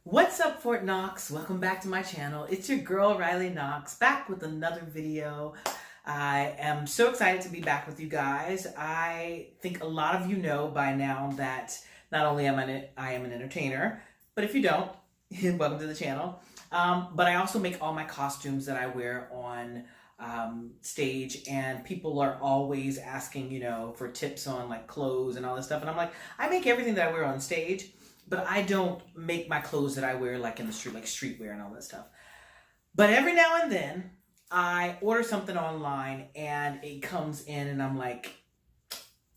What's up, Fort Knox? Welcome back to my channel. It's your girl, Riley Knoxx, back with another video. I am so excited to be back with you guys. I think a lot of you know by now that not only I am an entertainer, but if you don't, welcome to the channel. But I also make all my costumes that I wear on stage, and people are always asking, for tips on like clothes and all this stuff. And I'm like, I make everything that I wear on stage, but I don't make my clothes that I wear like in the street, like streetwear and all that stuff. But every now and then I order something online and it comes in and I'm like,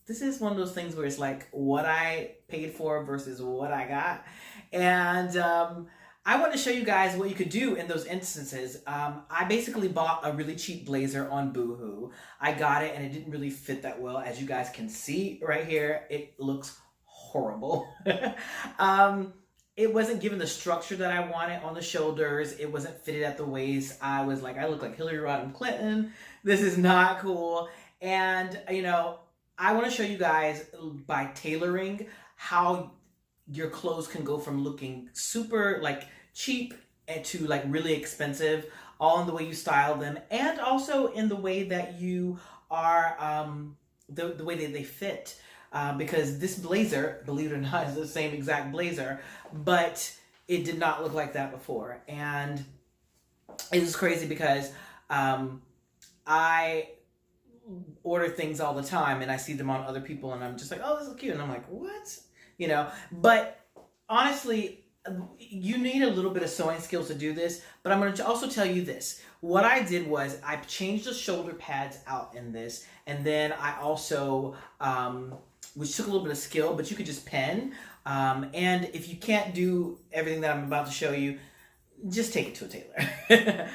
this is one of those things where it's like what I paid for versus what I got. And I want to show you guys what you could do in those instances. I basically bought a really cheap blazer on Boohoo. I got it and it didn't really fit that well. As you guys can see right here, it looks horrible. It wasn't given the structure that I wanted on the shoulders. It wasn't fitted at the waist. I was like, I look like Hillary Rodham Clinton. This is not cool. And, I want to show you guys by tailoring how your clothes can go from looking super like cheap to like really expensive, all in the way you style them, and also in the way that you are, the way that they fit. Because this blazer, believe it or not, is the same exact blazer, but it did not look like that before. And it was crazy because I order things all the time and I see them on other people and I'm just like, oh, this is cute. And I'm like, what? But honestly, you need a little bit of sewing skills to do this, but I'm going to also tell you this. What I did was I changed the shoulder pads out in this, and then I also, which took a little bit of skill, but you could just pen. And if you can't do everything that I'm about to show you, just take it to a tailor.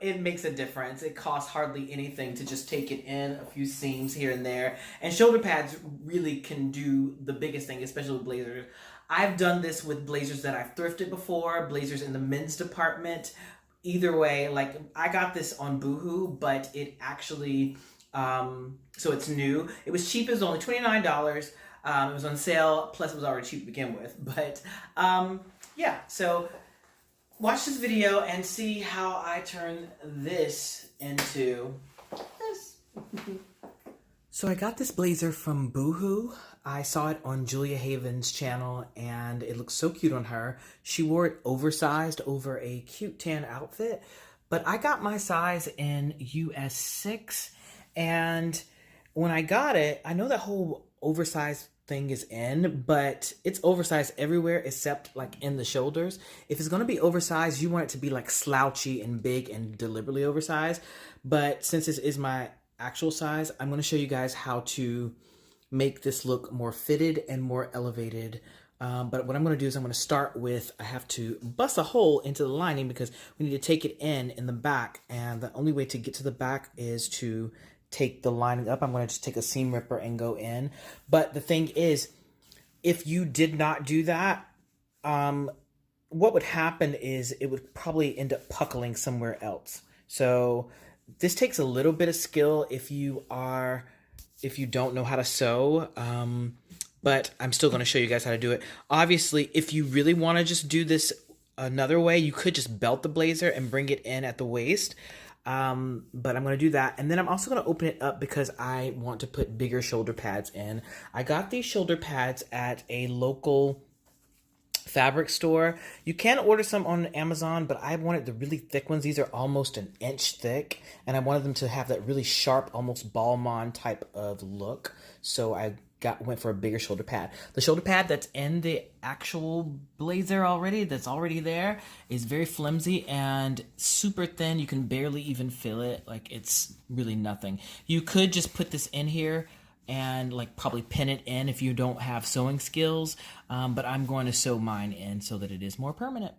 It makes a difference. It costs hardly anything to just take it in, a few seams here and there. And shoulder pads really can do the biggest thing, especially with blazers. I've done this with blazers that I've thrifted before, blazers in the men's department. Either way, like I got this on Boohoo, but it actually, so it's new. It was cheap. It was only $29. It was on sale. Plus it was already cheap to begin with. But yeah, so watch this video and see how I turn this into this. So I got this blazer from Boohoo. I saw it on Julia Haven's channel and it looked so cute on her. She wore it oversized over a cute tan outfit, but I got my size in US 6, and when I got it, I know that whole oversized thing is in, but it's oversized everywhere except like in the shoulders. If it's going to be oversized, you want it to be like slouchy and big and deliberately oversized. But since this is my actual size, I'm going to show you guys how to make this look more fitted and more elevated. But what I'm going to do is I'm going to start with, I have to bust a hole into the lining because we need to take it in the back, and the only way to get to the back is to take the lining up. I'm going to just take a seam ripper and go in. But the thing is, if you did not do that, what would happen is it would probably end up puckling somewhere else. So this takes a little bit of skill if you don't know how to sew, but I'm still going to show you guys how to do it. Obviously, if you really want to just do this another way, you could just belt the blazer and bring it in at the waist. But I'm going to do that. And then I'm also going to open it up because I want to put bigger shoulder pads in. I got these shoulder pads at a local fabric store. You can order some on Amazon, but I wanted the really thick ones. These are almost an inch thick, and I wanted them to have that really sharp, almost Balmain type of look. So I went for a bigger shoulder pad. The shoulder pad that's in the actual blazer already, that's already there, is very flimsy and super thin. You can barely even feel it. Like, it's really nothing. You could just put this in here and like probably pin it in if you don't have sewing skills, but I'm going to sew mine in so that it is more permanent.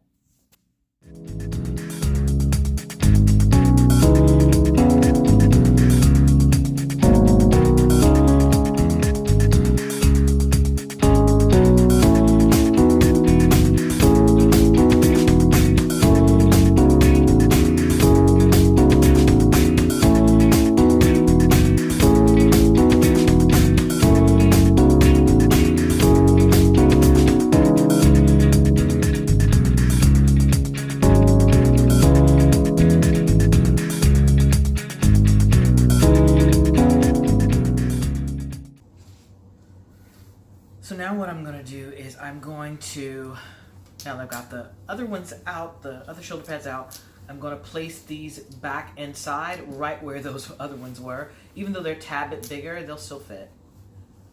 is I'm going to, now that I've got the other ones out, the other shoulder pads out, I'm going to place these back inside right where those other ones were. Even though they're a tad bit bigger, they'll still fit.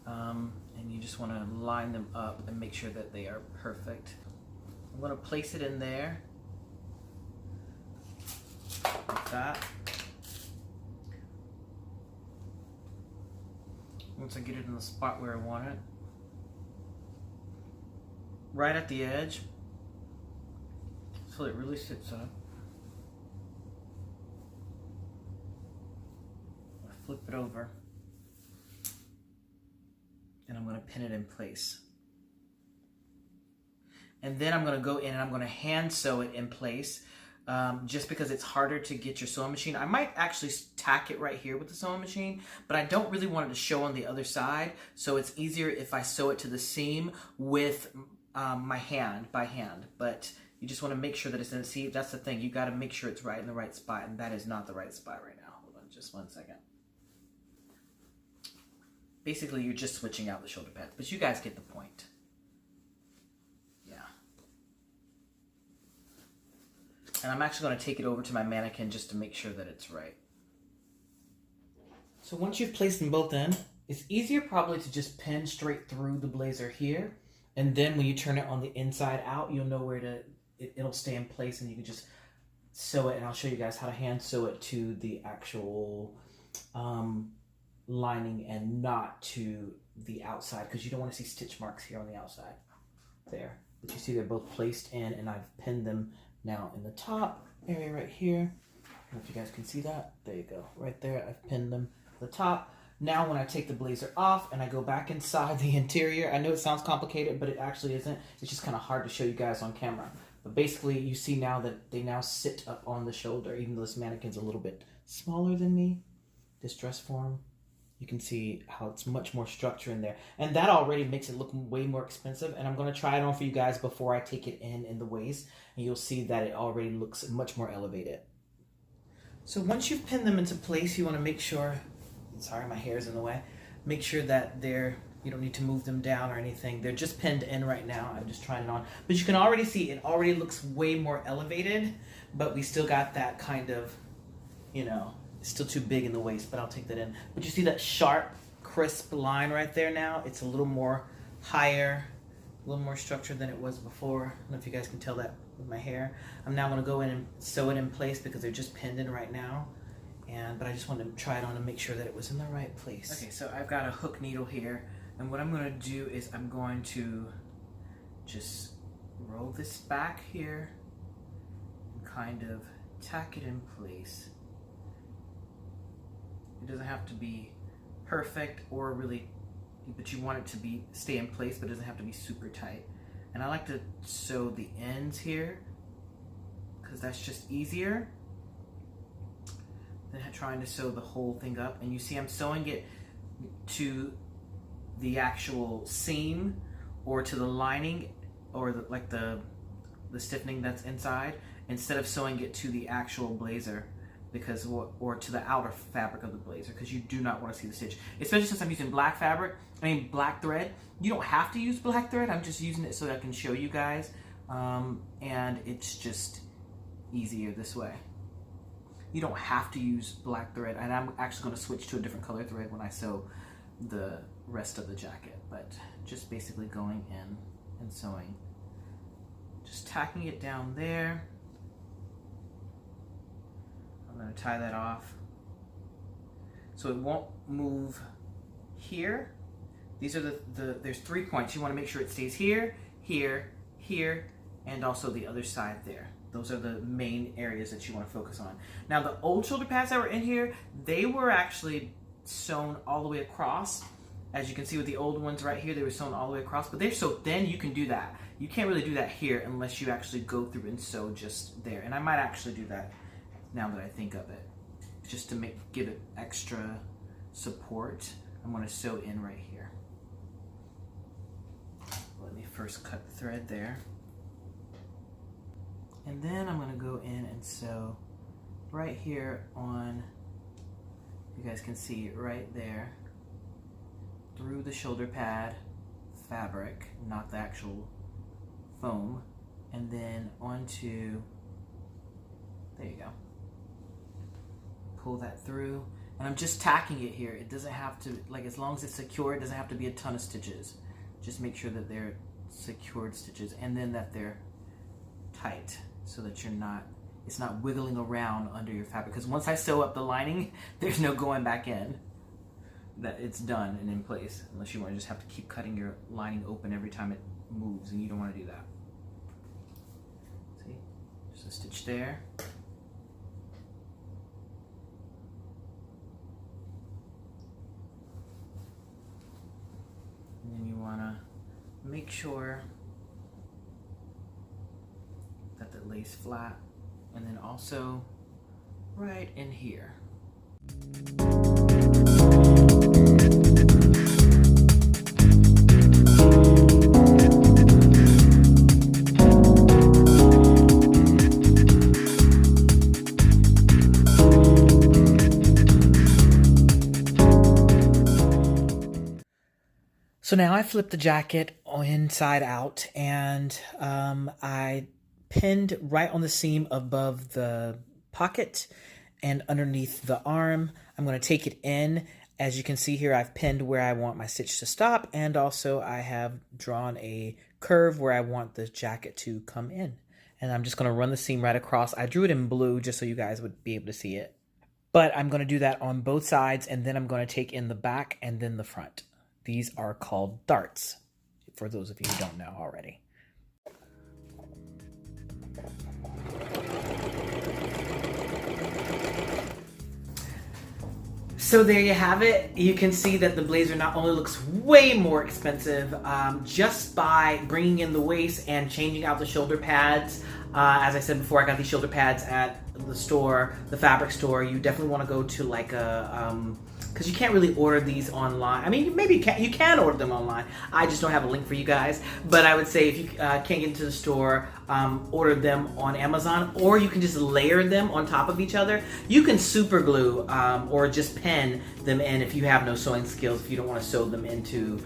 And you just want to line them up and make sure that they are perfect. I'm going to place it in there like that. Once I get it in the spot where I want it, right at the edge, so it really sits up. Flip it over, and I'm going to pin it in place. And then I'm going to go in and I'm going to hand sew it in place, just because it's harder to get your sewing machine. I might actually tack it right here with the sewing machine, but I don't really want it to show on the other side, so it's easier if I sew it to the seam with my hand, by hand. But you just want to make sure that it's in the seam. That's the thing, you got to make sure it's right in the right spot, and that is not the right spot right now. Hold on just 1 second. Basically, you're just switching out the shoulder pads, but you guys get the point. Yeah. And I'm actually going to take it over to my mannequin just to make sure that it's right. So once you've placed them both in, it's easier probably to just pin straight through the blazer here. And then when you turn it on the inside out, you'll know where to, it'll stay in place, and you can just sew it. And I'll show you guys how to hand sew it to the actual lining and not to the outside, because you don't want to see stitch marks here on the outside. There. But you see they're both placed in, and I've pinned them now in the top area right here. I don't know if you guys can see that. There you go. Right there, I've pinned them at the top. Now when I take the blazer off and I go back inside the interior, I know it sounds complicated, but it actually isn't. It's just kind of hard to show you guys on camera. But basically, you see now that they now sit up on the shoulder, even though this mannequin's a little bit smaller than me, this dress form. You can see how it's much more structure in there. And that already makes it look way more expensive. And I'm going to try it on for you guys before I take it in the waist. And you'll see that it already looks much more elevated. So once you've pinned them into place, you want to make sure, sorry, my hair's in the way. Make sure that you don't need to move them down or anything. They're just pinned in right now. I'm just trying it on. But you can already see it already looks way more elevated. But we still got that kind of, you know, it's still too big in the waist, but I'll take that in. But you see that sharp, crisp line right there now? It's a little more higher, a little more structured than it was before. I don't know if you guys can tell that with my hair. I'm now gonna go in and sew it in place because they're just pinned in right now. But I just wanted to try it on and make sure that it was in the right place. Okay, so I've got a hook needle here, and what I'm gonna do is I'm going to just roll this back here and kind of tack it in place. It doesn't have to be perfect or really, but you want it to stay in place, but it doesn't have to be super tight. And I like to sew the ends here because that's just easier than trying to sew the whole thing up. And you see I'm sewing it to the actual seam or to the lining or the stiffening that's inside, instead of sewing it to the actual blazer. Because or to the outer fabric of the blazer, because you do not want to see the stitch, especially since I'm using black thread. You don't have to use black thread. I'm just using it so that I can show you guys, and it's just easier this way. You don't have to use black thread, and I'm actually going to switch to a different color thread when I sew the rest of the jacket. But just basically going in and sewing, just tacking it down there. I'm going to tie that off so it won't move here. These are there's 3 points. You want to make sure it stays here, here, here, and also the other side there. Those are the main areas that you want to focus on. Now the old shoulder pads that were in here, they were actually sewn all the way across. As you can see with the old ones right here, they were sewn all the way across, but they're so thin you can do that. You can't really do that here unless you actually go through and sew just there. And I might actually do that now that I think of it, just to give it extra support. I'm going to sew in right here. Let me first cut the thread there, and then I'm going to go in and sew right here on, you guys can see right there, through the shoulder pad, fabric, not the actual foam, and then onto, there you go. Pull that through, and I'm just tacking it here. It doesn't have to, like, as long as it's secure, it doesn't have to be a ton of stitches. Just make sure that they're secured stitches, and then that they're tight, so that it's not wiggling around under your fabric. Because once I sew up the lining, there's no going back in. That it's done and in place, unless you want to just have to keep cutting your lining open every time it moves, and you don't want to do that. See, just a stitch there. And then you want to make sure that it lays flat, and then also right in here. So now I flipped the jacket inside out, and I pinned right on the seam above the pocket and underneath the arm. I'm going to take it in. As you can see here, I've pinned where I want my stitch to stop, and also I have drawn a curve where I want the jacket to come in. And I'm just going to run the seam right across. I drew it in blue just so you guys would be able to see it. But I'm going to do that on both sides, and then I'm going to take in the back and then the front. These are called darts, for those of you who don't know already. So there you have it. You can see that the blazer not only looks way more expensive just by bringing in the waist and changing out the shoulder pads. As I said before, I got these shoulder pads at the store, the fabric store. You definitely want to go to like a, because you can't really order these online. I mean, maybe you can order them online. I just don't have a link for you guys. But I would say if you can't get into the store, order them on Amazon, or you can just layer them on top of each other. You can super glue or just pin them in if you have no sewing skills, if you don't want to sew them into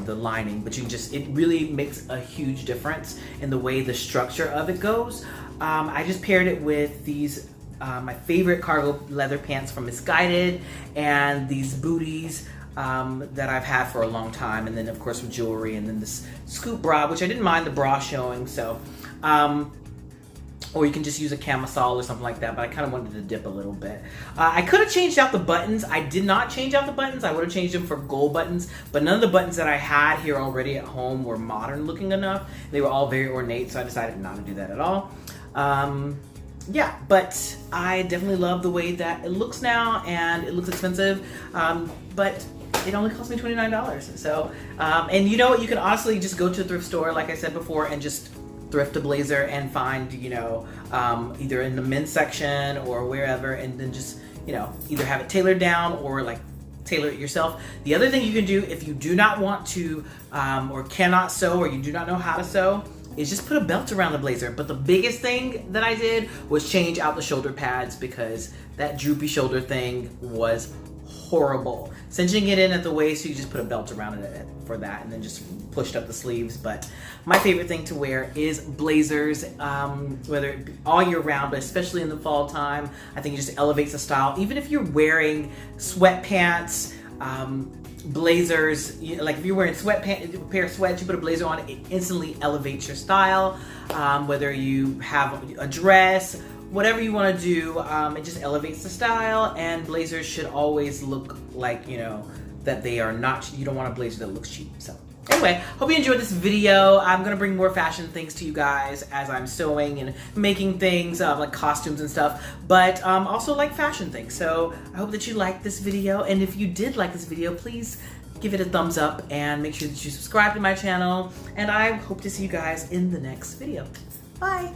the lining. But you can just, it really makes a huge difference in the way the structure of it goes. I just paired it with these my favorite cargo leather pants from Misguided, and these booties that I've had for a long time, and then of course with jewelry, and then this scoop bra, which I didn't mind the bra showing, so or you can just use a camisole or something like that, but I kind of wanted to dip a little bit. I could have changed out the buttons. I did not change out the buttons. I would have changed them for gold buttons, but none of the buttons that I had here already at home were modern looking enough. They were all very ornate, so I decided not to do that at all. Yeah, but I definitely love the way that it looks now, and it looks expensive, but it only cost me $29. So, and you know what, you can honestly just go to a thrift store, like I said before, and just thrift a blazer and find, you know, either in the men's section or wherever, and then just, you know, either have it tailored down or like tailor it yourself. The other thing you can do if you do not want to or cannot sew, or you do not know how to sew, is just put a belt around the blazer. But the biggest thing that I did was change out the shoulder pads, because that droopy shoulder thing was horrible. Cinching it in at the waist, so you just put a belt around it for that, and then just pushed up the sleeves. But my favorite thing to wear is blazers, whether it be all year round, but especially in the fall time. I think it just elevates the style. Even if you're wearing sweatpants, blazers, like if you're wearing sweatpants, a pair of sweats, you put a blazer on, it instantly elevates your style. Whether you have a dress, whatever you want to do, it just elevates the style. And blazers should always look like, you know, that they are not, you don't want a blazer that looks cheap. So anyway, hope you enjoyed this video. I'm gonna bring more fashion things to you guys as I'm sewing and making things like costumes and stuff, but also like fashion things. So I hope that you liked this video, and if you did like this video, please give it a thumbs up and make sure that you subscribe to my channel, and I hope to see you guys in the next video. Bye.